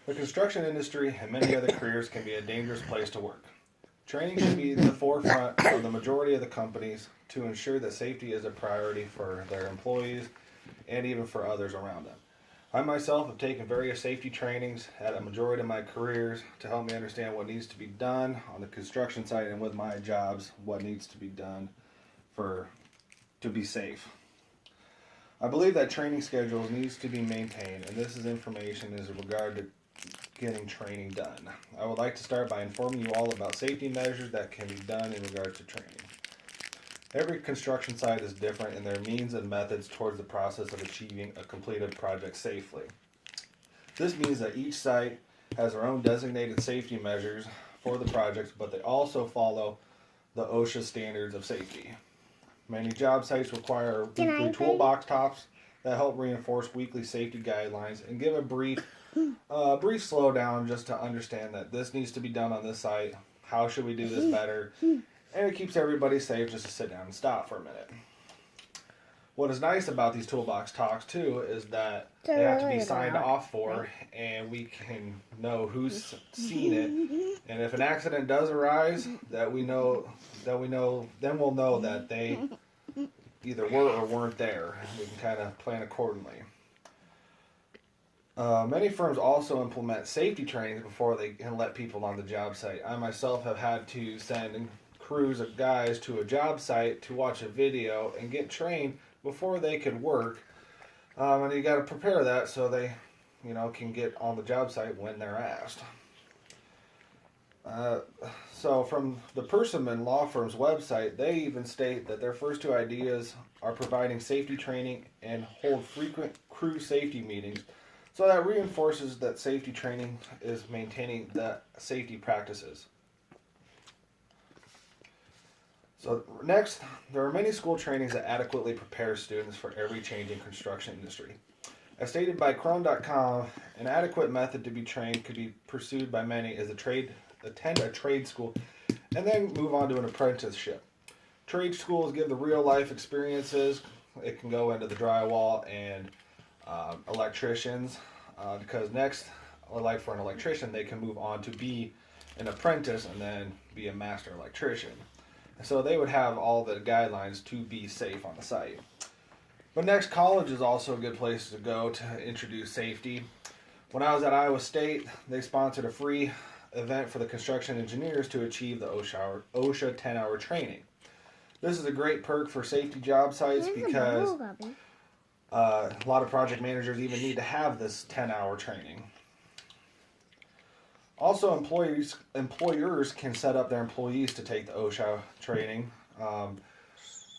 The construction industry and many other careers can be a dangerous place to work. Training should be the forefront of the majority of the companies to ensure that safety is a priority for their employees and even for others around them. I myself have taken various safety trainings at a majority of my careers to help me understand what needs to be done on the construction site and with my jobs, what needs to be done to be safe. I believe that training schedules needs to be maintained, and this is information in regard to getting training done. I would like to start by informing you all about safety measures that can be done in regard to training. Every construction site is different in their means and methods towards the process of achieving a completed project safely. This means that each site has their own designated safety measures for the projects, but they also follow the OSHA standards of safety. Many job sites require weekly toolbox talks that help reinforce weekly safety guidelines and give a brief slowdown just to understand that this needs to be done on this site. How should we do this better? And it keeps everybody safe just to sit down and stop for a minute. What is nice about these toolbox talks too is that they have to be signed off for, and we can know who's seen it. And if an accident does arise, then we'll know that they either were or weren't there. We can kind of plan accordingly. Many firms also implement safety trainings before they can let people on the job site. I myself have had to send crews of guys to a job site to watch a video and get trained before they could work. And you got to prepare that so they, can get on the job site when they're asked. So from the Persuasive law firm's website, they even state that their first two ideas are providing safety training and hold frequent crew safety meetings. So that reinforces that safety training is maintaining the safety practices. So next, there are many school trainings that adequately prepare students for every changing construction industry. As stated by Chrome.com, an adequate method to be trained could be pursued by many is attend a trade school and then move on to an apprenticeship. Trade schools give the real life experiences. It can go into the drywall and electricians because next, like for an electrician, they can move on to be an apprentice and then be a master electrician. So they would have all the guidelines to be safe on the site. But next, college is also a good place to go to introduce safety. When I was at Iowa State, they sponsored a free event for the construction engineers to achieve the OSHA 10-hour training. This is a great perk for safety job sites because a lot of project managers even need to have this 10-hour training. Also, employers can set up their employees to take the OSHA training.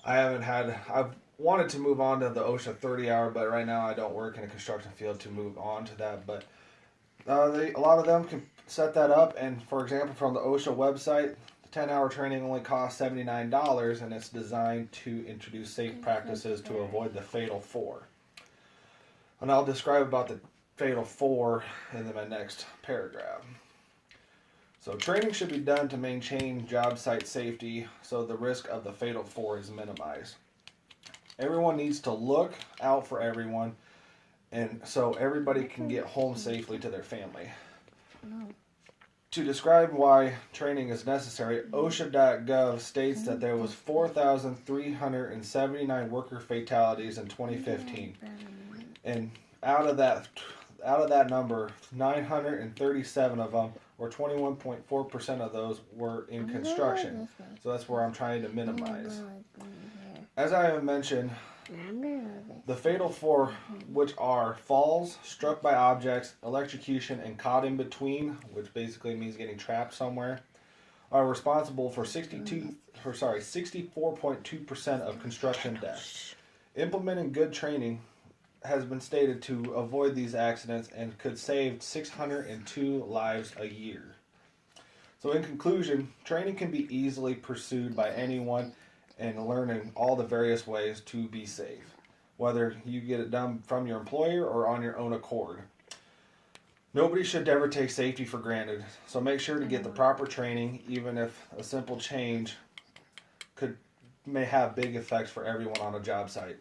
I've wanted to move on to the OSHA 30-hour, but right now I don't work in a construction field to move on to that. But a lot of them can set that up, and for example, from the OSHA website, the 10-hour training only costs $79, and it's designed to introduce safe practices to avoid the fatal four. And I'll describe about the fatal four in my next paragraph. So training should be done to maintain job site safety so the risk of the fatal four is minimized. Everyone needs to look out for everyone, and so everybody can get home safely to their family. To describe why training is necessary, OSHA.gov states that there was 4,379 worker fatalities in 2015, and out of that number, 937 of them, or 21.4% of those, were in construction. So that's where I'm trying to minimize. As I have mentioned, the fatal four, which are falls, struck by objects, electrocution, and caught in between, which basically means getting trapped somewhere, are responsible for 64.2% of construction deaths. Implementing good training has been stated to avoid these accidents and could save 602 lives a year. So in conclusion, training can be easily pursued by anyone and learning all the various ways to be safe, whether you get it done from your employer or on your own accord. Nobody should ever take safety for granted, so make sure to get the proper training, even if a simple change may have big effects for everyone on a job site.